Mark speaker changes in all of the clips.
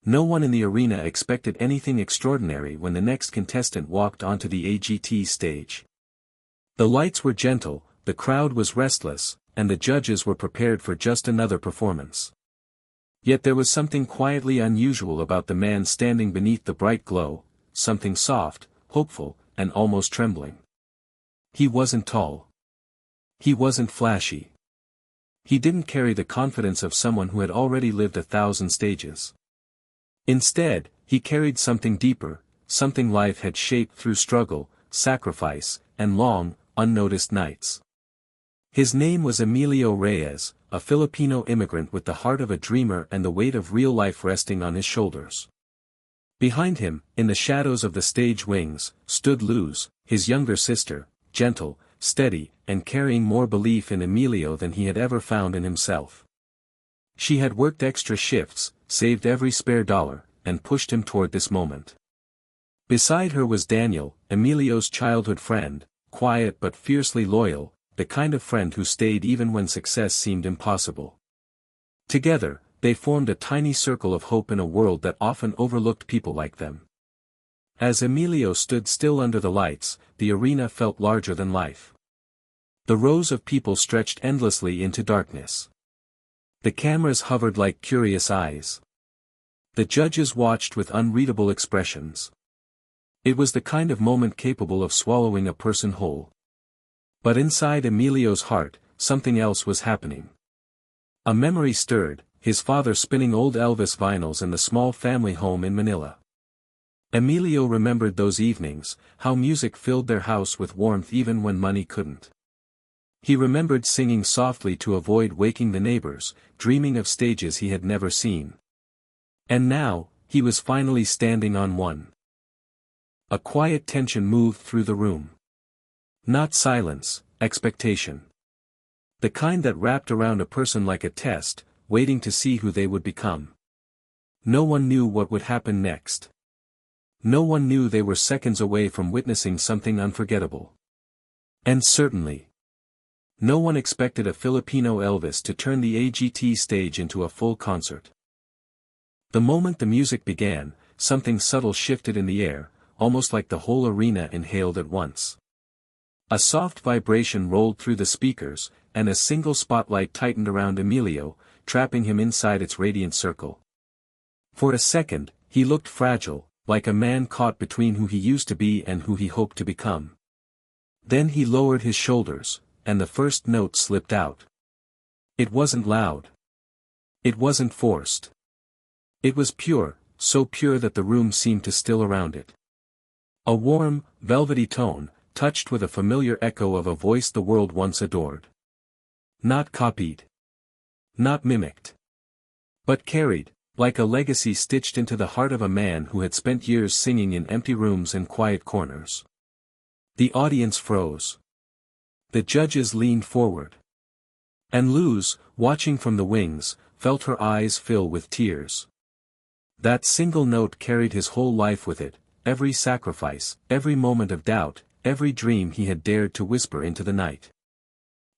Speaker 1: No one in the arena expected anything extraordinary when the next contestant walked onto the AGT stage. The lights were gentle, the crowd was restless, and the judges were prepared for just another performance. Yet there was something quietly unusual about the man standing beneath the bright glow, something soft, hopeful, and almost trembling. He wasn't tall. He wasn't flashy. He didn't carry the confidence of someone who had already lived 1,000 stages. Instead, he carried something deeper, something life had shaped through struggle, sacrifice, and long, unnoticed nights. His name was Emilio Reyes, a Filipino immigrant with the heart of a dreamer and the weight of real life resting on his shoulders. Behind him, in the shadows of the stage wings, stood Luz, his younger sister, gentle, steady, and carrying more belief in Emilio than he had ever found in himself. She had worked extra shifts, saved every spare dollar, and pushed him toward this moment. Beside her was Daniel, Emilio's childhood friend, quiet but fiercely loyal, the kind of friend who stayed even when success seemed impossible. Together, they formed a tiny circle of hope in a world that often overlooked people like them. As Emilio stood still under the lights, the arena felt larger than life. The rows of people stretched endlessly into darkness. The cameras hovered like curious eyes. The judges watched with unreadable expressions. It was the kind of moment capable of swallowing a person whole. But inside Emilio's heart, something else was happening. A memory stirred, his father spinning old Elvis vinyls in the small family home in Manila. Emilio remembered those evenings, how music filled their house with warmth even when money couldn't. He remembered singing softly to avoid waking the neighbors, dreaming of stages he had never seen. And now, he was finally standing on one. A quiet tension moved through the room. Not silence, expectation. The kind that wrapped around a person like a test, waiting to see who they would become. No one knew what would happen next. No one knew they were seconds away from witnessing something unforgettable. And certainly, no one expected a Filipino Elvis to turn the AGT stage into a full concert. The moment the music began, something subtle shifted in the air, almost like the whole arena inhaled at once. A soft vibration rolled through the speakers, and a single spotlight tightened around Emilio, trapping him inside its radiant circle. For a second, he looked fragile, like a man caught between who he used to be and who he hoped to become. Then he lowered his shoulders, and the first note slipped out. It wasn't loud. It wasn't forced. It was pure, so pure that the room seemed to still around it. A warm, velvety tone, touched with a familiar echo of a voice the world once adored. Not copied. Not mimicked. But carried, like a legacy stitched into the heart of a man who had spent years singing in empty rooms and quiet corners. The audience froze. The judges leaned forward. And Luz, watching from the wings, felt her eyes fill with tears. That single note carried his whole life with it, every sacrifice, every moment of doubt, every dream he had dared to whisper into the night.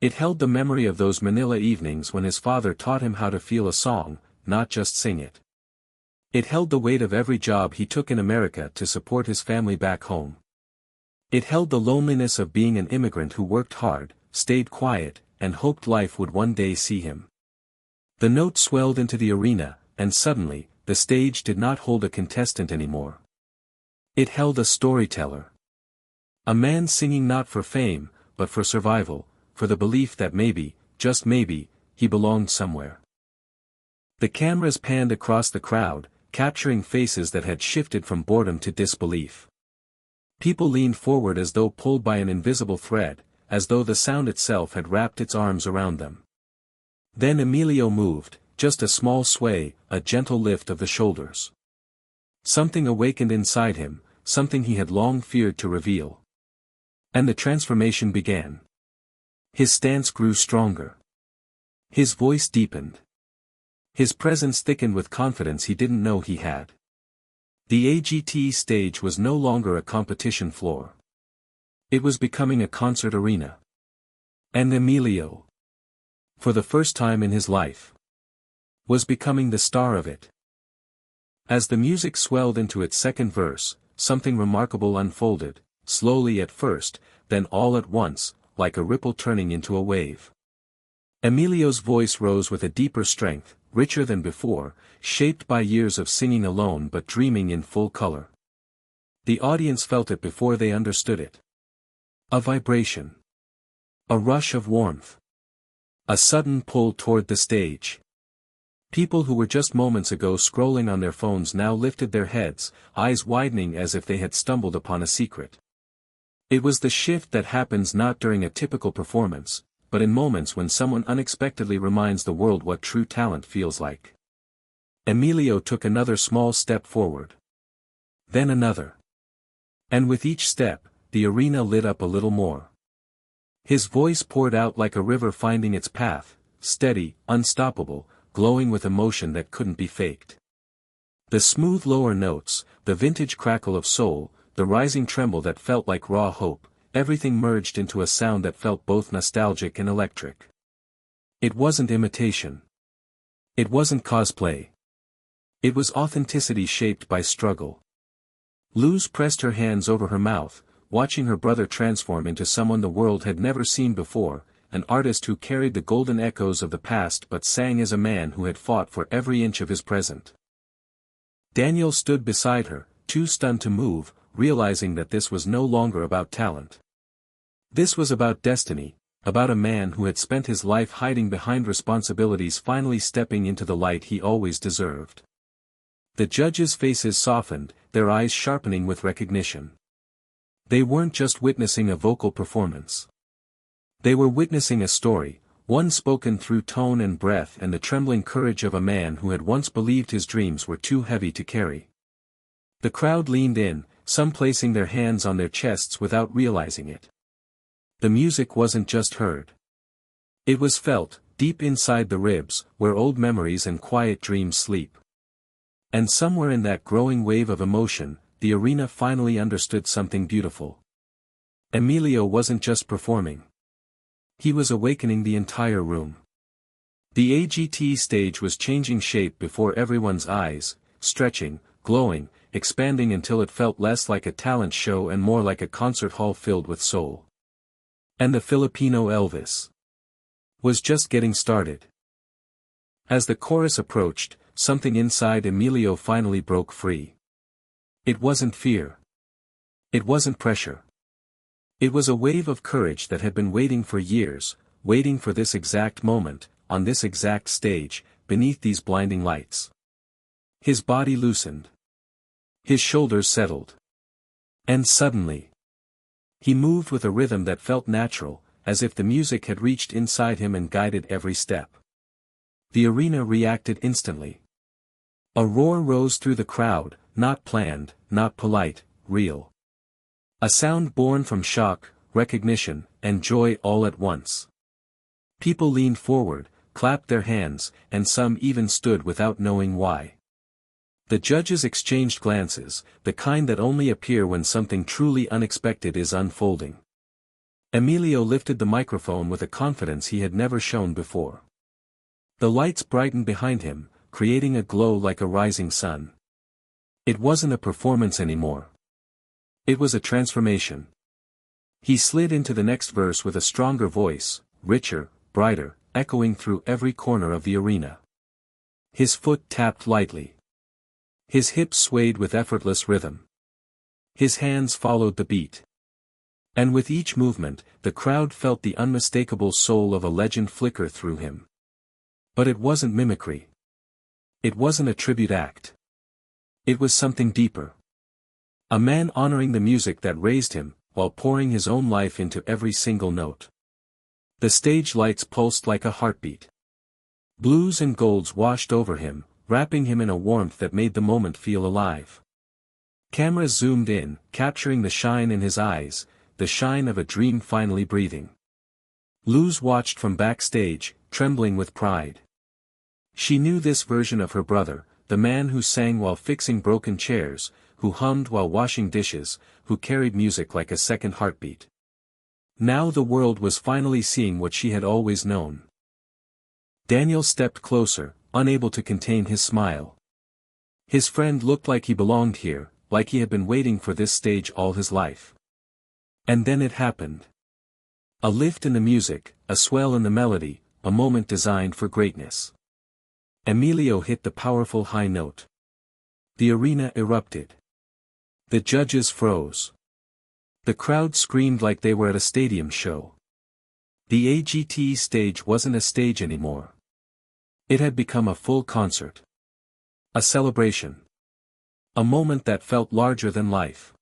Speaker 1: It held the memory of those Manila evenings when his father taught him how to feel a song, not just sing it. It held the weight of every job he took in America to support his family back home. It held the loneliness of being an immigrant who worked hard, stayed quiet, and hoped life would one day see him. The note swelled into the arena, and suddenly, the stage did not hold a contestant anymore. It held a storyteller. A man singing not for fame, but for survival, for the belief that maybe, just maybe, he belonged somewhere. The cameras panned across the crowd, capturing faces that had shifted from boredom to disbelief. People leaned forward as though pulled by an invisible thread, as though the sound itself had wrapped its arms around them. Then Emilio moved, just a small sway, a gentle lift of the shoulders. Something awakened inside him, something he had long feared to reveal. And the transformation began. His stance grew stronger. His voice deepened. His presence thickened with confidence he didn't know he had. The AGT stage was no longer a competition floor. It was becoming a concert arena. And Emilio, for the first time in his life, was becoming the star of it. As the music swelled into its second verse, something remarkable unfolded, slowly at first, then all at once, like a ripple turning into a wave. Emilio's voice rose with a deeper strength, richer than before, shaped by years of singing alone but dreaming in full color. The audience felt it before they understood it. A vibration. A rush of warmth. A sudden pull toward the stage. People who were just moments ago scrolling on their phones now lifted their heads, eyes widening as if they had stumbled upon a secret. It was the shift that happens not during a typical performance, but in moments when someone unexpectedly reminds the world what true talent feels like. Emilio took another small step forward. Then another. And with each step, the arena lit up a little more. His voice poured out like a river finding its path, steady, unstoppable, glowing with emotion that couldn't be faked. The smooth lower notes, the vintage crackle of soul, the rising tremble that felt like raw hope, everything merged into a sound that felt both nostalgic and electric. It wasn't imitation. It wasn't cosplay. It was authenticity shaped by struggle. Luz pressed her hands over her mouth, watching her brother transform into someone the world had never seen before, an artist who carried the golden echoes of the past but sang as a man who had fought for every inch of his present. Daniel stood beside her, too stunned to move, realizing that this was no longer about talent. This was about destiny, about a man who had spent his life hiding behind responsibilities finally stepping into the light he always deserved. The judges' faces softened, their eyes sharpening with recognition. They weren't just witnessing a vocal performance. They were witnessing a story, one spoken through tone and breath and the trembling courage of a man who had once believed his dreams were too heavy to carry. The crowd leaned in, some placing their hands on their chests without realizing it. The music wasn't just heard. It was felt, deep inside the ribs, where old memories and quiet dreams sleep. And somewhere in that growing wave of emotion, the arena finally understood something beautiful. Emilio wasn't just performing. He was awakening the entire room. The AGT stage was changing shape before everyone's eyes, stretching, glowing, expanding until it felt less like a talent show and more like a concert hall filled with soul. And the Filipino Elvis was just getting started. As the chorus approached, something inside Emilio finally broke free. It wasn't fear. It wasn't pressure. It was a wave of courage that had been waiting for years, waiting for this exact moment, on this exact stage, beneath these blinding lights. His body loosened. His shoulders settled. And suddenly, he moved with a rhythm that felt natural, as if the music had reached inside him and guided every step. The arena reacted instantly. A roar rose through the crowd, not planned, not polite, real. A sound born from shock, recognition, and joy all at once. People leaned forward, clapped their hands, and some even stood without knowing why. The judges exchanged glances, the kind that only appear when something truly unexpected is unfolding. Emilio lifted the microphone with a confidence he had never shown before. The lights brightened behind him, creating a glow like a rising sun. It wasn't a performance anymore. It was a transformation. He slid into the next verse with a stronger voice, richer, brighter, echoing through every corner of the arena. His foot tapped lightly. His hips swayed with effortless rhythm. His hands followed the beat. And with each movement, the crowd felt the unmistakable soul of a legend flicker through him. But it wasn't mimicry. It wasn't a tribute act. It was something deeper. A man honoring the music that raised him, while pouring his own life into every single note. The stage lights pulsed like a heartbeat. Blues and golds washed over him, wrapping him in a warmth that made the moment feel alive. Cameras zoomed in, capturing the shine in his eyes, the shine of a dream finally breathing. Luz watched from backstage, trembling with pride. She knew this version of her brother, the man who sang while fixing broken chairs, who hummed while washing dishes, who carried music like a second heartbeat. Now the world was finally seeing what she had always known. Daniel stepped closer, unable to contain his smile. His friend looked like he belonged here, like he had been waiting for this stage all his life. And then it happened. A lift in the music, a swell in the melody, a moment designed for greatness. Emilio hit the powerful high note. The arena erupted. The judges froze. The crowd screamed like they were at a stadium show. The AGT stage wasn't a stage anymore. It had become a full concert. A celebration. A moment that felt larger than life.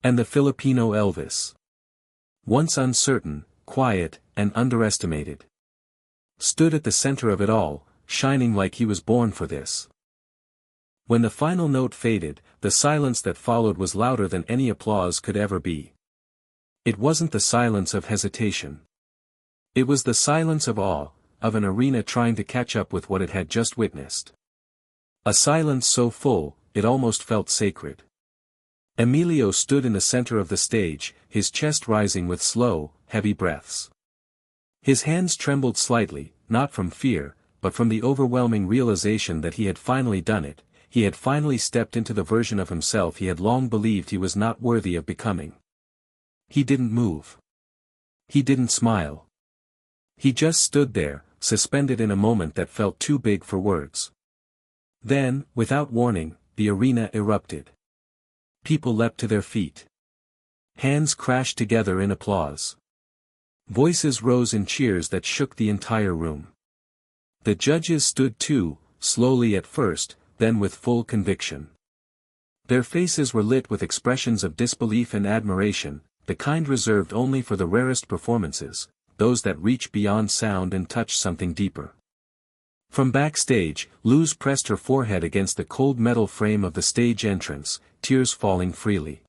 Speaker 1: And the Filipino Elvis, once uncertain, quiet, and underestimated, stood at the center of it all, shining like he was born for this. When the final note faded, the silence that followed was louder than any applause could ever be. It wasn't the silence of hesitation. It was the silence of awe, of an arena trying to catch up with what it had just witnessed. A silence so full, it almost felt sacred. Emilio stood in the center of the stage, his chest rising with slow, heavy breaths. His hands trembled slightly, not from fear, but from the overwhelming realization that he had finally done it, he had finally stepped into the version of himself he had long believed he was not worthy of becoming. He didn't move. He didn't smile. He just stood there, suspended in a moment that felt too big for words. Then, without warning, the arena erupted. People leapt to their feet. Hands crashed together in applause. Voices rose in cheers that shook the entire room. The judges stood too, slowly at first, then with full conviction. Their faces were lit with expressions of disbelief and admiration, the kind reserved only for the rarest performances, those that reach beyond sound and touch something deeper. From backstage, Luz pressed her forehead against the cold metal frame of the stage entrance, tears falling freely.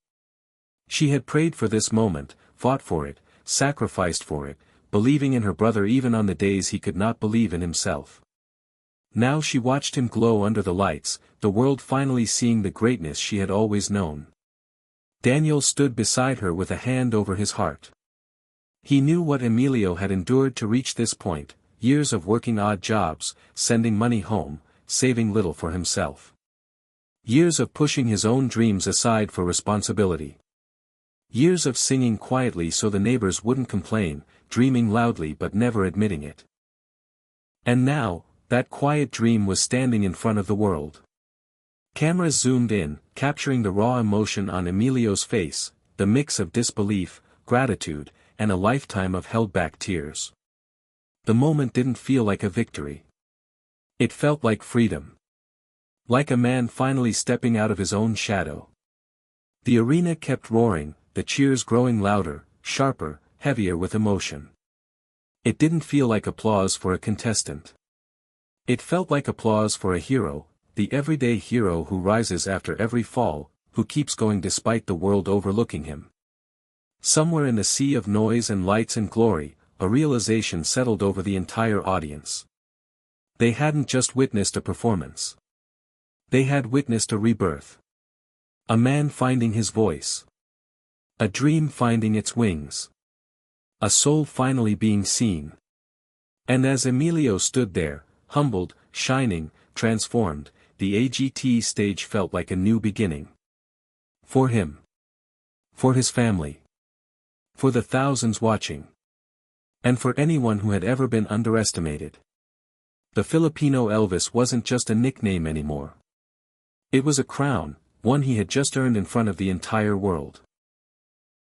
Speaker 1: She had prayed for this moment, fought for it, sacrificed for it, believing in her brother even on the days he could not believe in himself. Now she watched him glow under the lights, the world finally seeing the greatness she had always known. Daniel stood beside her with a hand over his heart. He knew what Emilio had endured to reach this point, years of working odd jobs, sending money home, saving little for himself. Years of pushing his own dreams aside for responsibility. Years of singing quietly so the neighbors wouldn't complain, dreaming loudly but never admitting it. And now, that quiet dream was standing in front of the world. Cameras zoomed in, capturing the raw emotion on Emilio's face, the mix of disbelief, gratitude, and a lifetime of held-back tears. The moment didn't feel like a victory. It felt like freedom. Like a man finally stepping out of his own shadow. The arena kept roaring, the cheers growing louder, sharper, heavier with emotion. It didn't feel like applause for a contestant. It felt like applause for a hero, the everyday hero who rises after every fall, who keeps going despite the world overlooking him. Somewhere in the sea of noise and lights and glory, a realization settled over the entire audience. They hadn't just witnessed a performance. They had witnessed a rebirth. A man finding his voice. A dream finding its wings. A soul finally being seen. And as Emilio stood there, humbled, shining, transformed, the AGT stage felt like a new beginning. For him. For his family. For the thousands watching. And for anyone who had ever been underestimated. The Filipino Elvis wasn't just a nickname anymore. It was a crown, one he had just earned in front of the entire world.